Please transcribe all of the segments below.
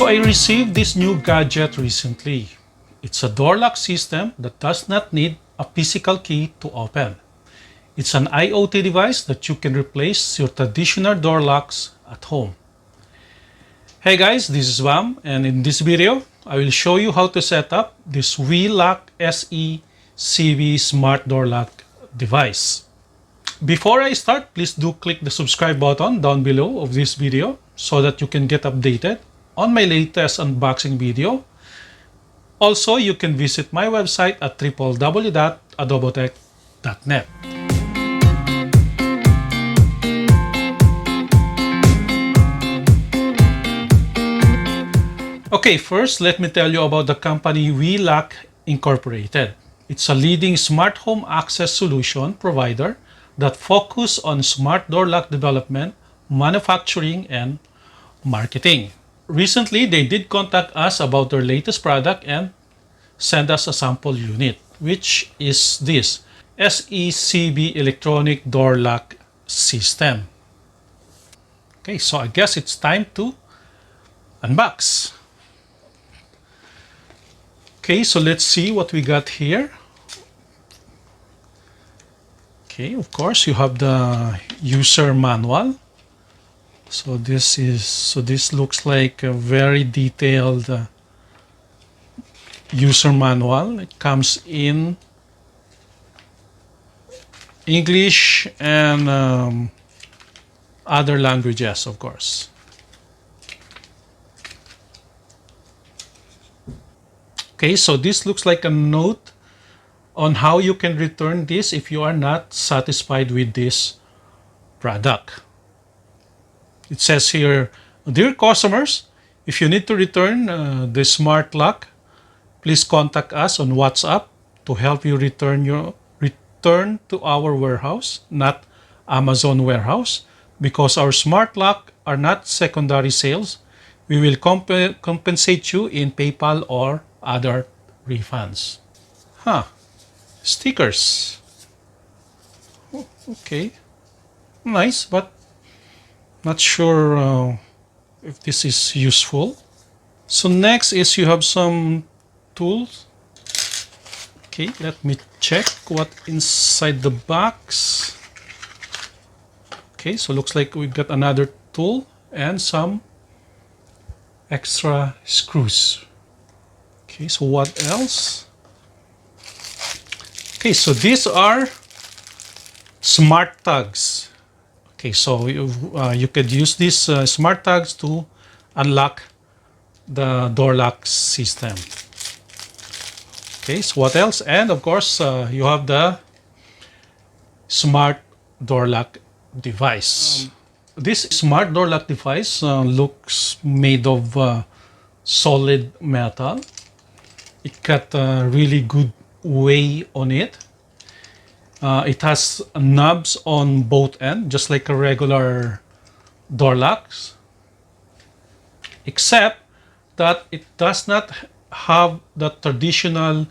So I received this new gadget recently. It's a door lock system that does not need a physical key to open. It's an IoT device that you can replace your traditional door locks at home. Hey guys, this is Vam, and in this video, I will show you how to set up this WE.LOCK SE smart door lock device. Before I start, please do click the subscribe button down below of this video so that you can get updated on my latest unboxing video. Also, you can visit my website at www.adobotech.net. Okay, first let me tell you about the company WE.LOCK Incorporated. It's a leading smart home access solution provider that focus on smart door lock development, manufacturing, and marketing. Recently, they did contact us about their latest product and send us a sample unit, which is this SECB electronic door lock system. Okay, so I guess it's time to unbox. Okay, so let's see what we got here. Okay, of course, you have the user manual. So this looks like a very detailed user manual. It comes in English and other languages, of course. Okay, so this looks like a note on how you can return this if you are not satisfied with this product. It says here, dear customers, if you need to return the smart lock, please contact us on WhatsApp to help you return to our warehouse, not Amazon warehouse, because our smart lock are not secondary sales. We will compensate you in PayPal or other refunds. Stickers. Oh, okay, nice, but not sure if this is useful. So next is you have some tools. Okay, let me check what inside the box. Okay, so looks like we've got another tool and some extra screws. Okay, so what else? Okay, so these are smart tags. Okay, so you could use these smart tags to unlock the door lock system. Okay, so what else? And of course, you have the smart door lock device. This smart door lock device looks made of solid metal. It got a really good weight on it. It has knobs on both ends, just like a regular door locks, except that it does not have the traditional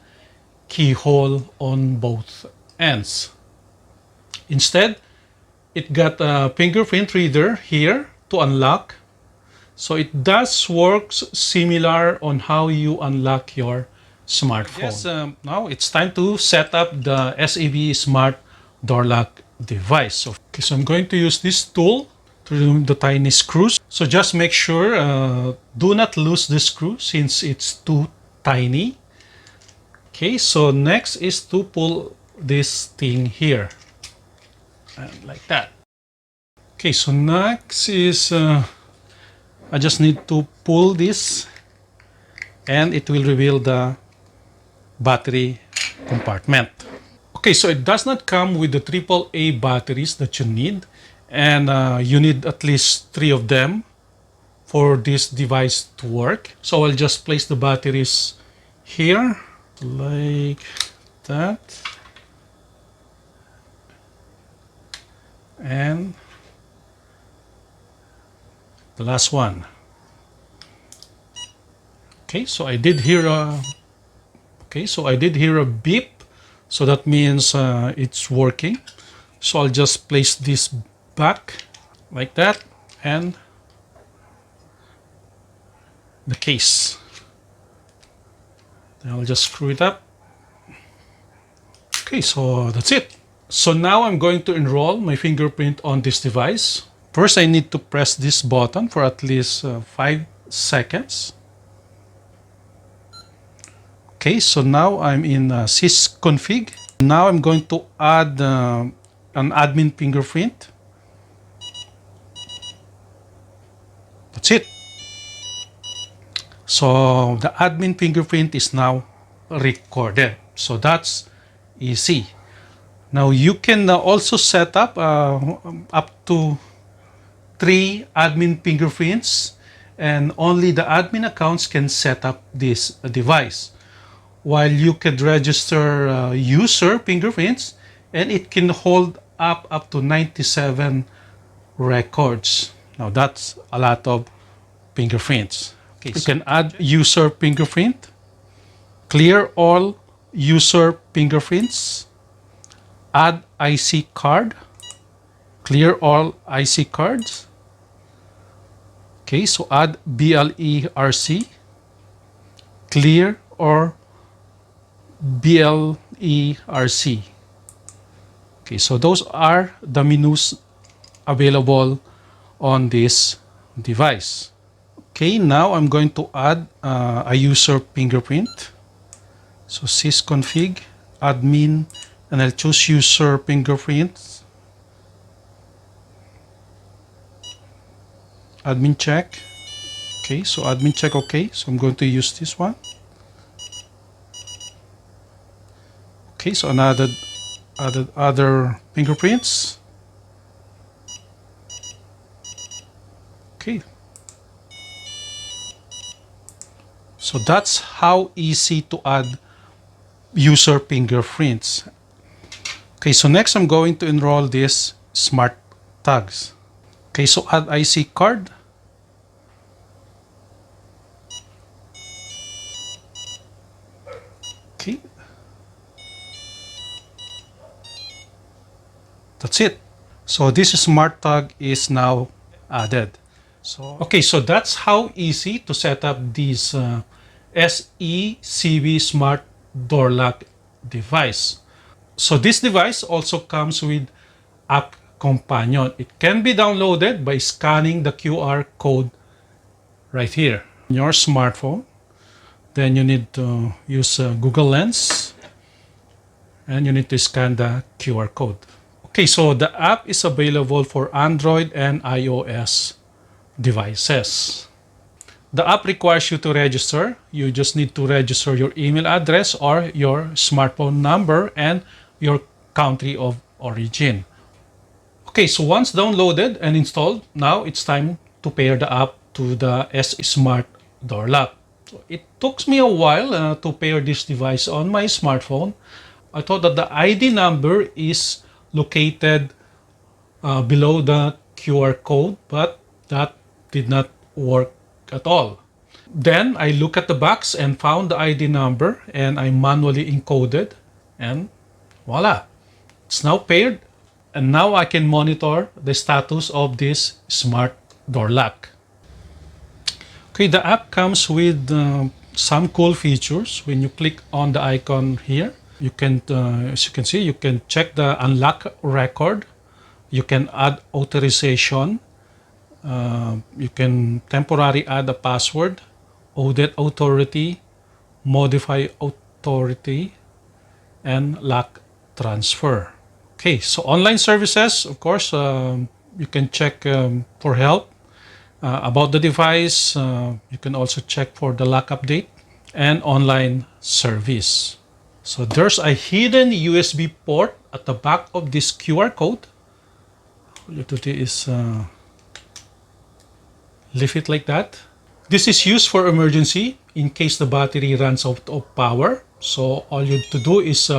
keyhole on both ends. Instead, it got a fingerprint reader here to unlock. So it does works similar on how you unlock your smartphone. Yes, now it's time to set up the SEB smart door lock device. So I'm going to use this tool to remove the tiny screws. So just make sure do not lose the screw since it's too tiny. Okay, so next is to pull this thing here and like that. Okay, so next is I just need to pull this and it will reveal the battery compartment. Okay, so it does not come with the AAA batteries that you need, and you need at least 3 of them for this device to work. So I'll just place the batteries here like that, and the last one. Okay, so I did hear a beep, so that means it's working. So I'll just place this back like that and the case. Then I'll just screw it up. Okay, so that's it. So now I'm going to enroll my fingerprint on this device. First, I need to press this button for at least 5 seconds. Okay, so now I'm in sysconfig. Now I'm going to add an admin fingerprint. That's it. So the admin fingerprint is now recorded. So that's easy. Now you can also set up to 3 admin fingerprints, and only the admin accounts can set up this device. While you could register user fingerprints, and it can hold up to 97 records. Now that's a lot of fingerprints. Okay, so you can add user fingerprint, clear all user fingerprints, add IC card, clear all IC cards. Okay, so add BLERC, clear or BLERC. Okay, so those are the menus available on this device. Okay, now I'm going to add a user fingerprint. So sysconfig, admin, and I'll choose user fingerprint. Admin check. Okay, so admin check, okay. So I'm going to use this one. Okay, so added other fingerprints. Okay. So that's how easy to add user fingerprints. Okay, so next I'm going to enroll these smart tags. Okay, so add IC card. Okay. That's it. So this smart tag is now added. So okay, so that's how easy to set up this SECB smart door lock device. So this device also comes with app companion. It can be downloaded by scanning the QR code right here on your smartphone. Then you need to use Google Lens, and you need to scan the QR code. Okay, so the app is available for Android and iOS devices. The app requires you to register. You just need to register your email address or your smartphone number and your country of origin. Okay, so once downloaded and installed, now it's time to pair the app to the S Smart Door Lock. So it took me a while to pair this device on my smartphone. I thought that the ID number is located below the QR code, but that did not work at all. Then I looked at the box and found the ID number, and I manually encoded, and voila, it's now paired, and now I can monitor the status of this smart door lock. Okay, the app comes with some cool features. When you click on the icon here, you can, as you can see, you can check the unlock record. You can add authorization. You can temporarily add a password, audit authority, modify authority, and lock transfer. Okay, so online services, of course, you can check for help about the device. You can also check for the lock update and online service. So there's a hidden USB port at the back of this QR code. All you have to do is leave it like that. This is used for emergency in case the battery runs out of power. So all you have to do is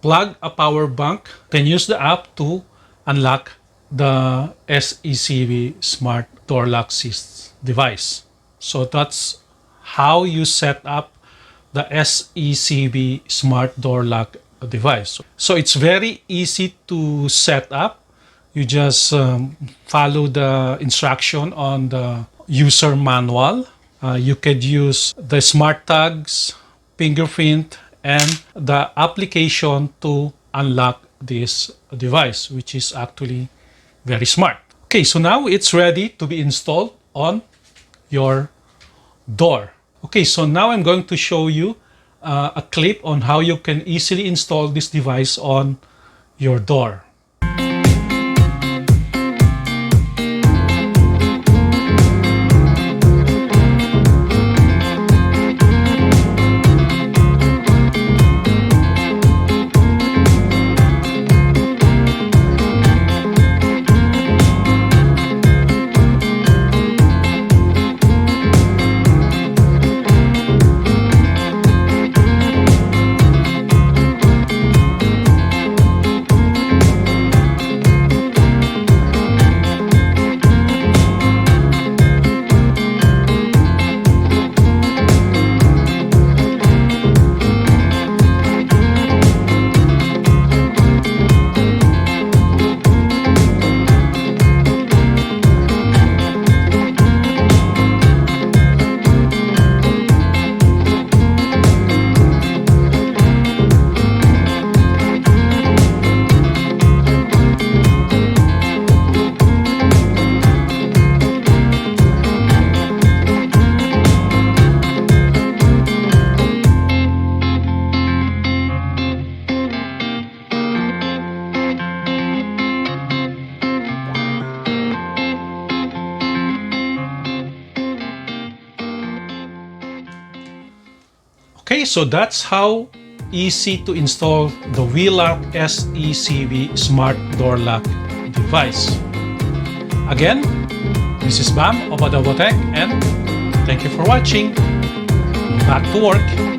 plug a power bank, then use the app to unlock the SECB Smart Door Lock device. So that's how you set up the SECB Smart Door Lock device. So it's very easy to set up. You just follow the instruction on the user manual. You could use the smart tags, fingerprint, and the application to unlock this device, which is actually very smart. Okay, so now it's ready to be installed on your door. Okay, so now I'm going to show you a clip on how you can easily install this device on your door. Okay, so that's how easy to install the WE.LOCK SECB Smart Door Lock device. Again, this is Bam of Adobo Tech, and thank you for watching. Back to work.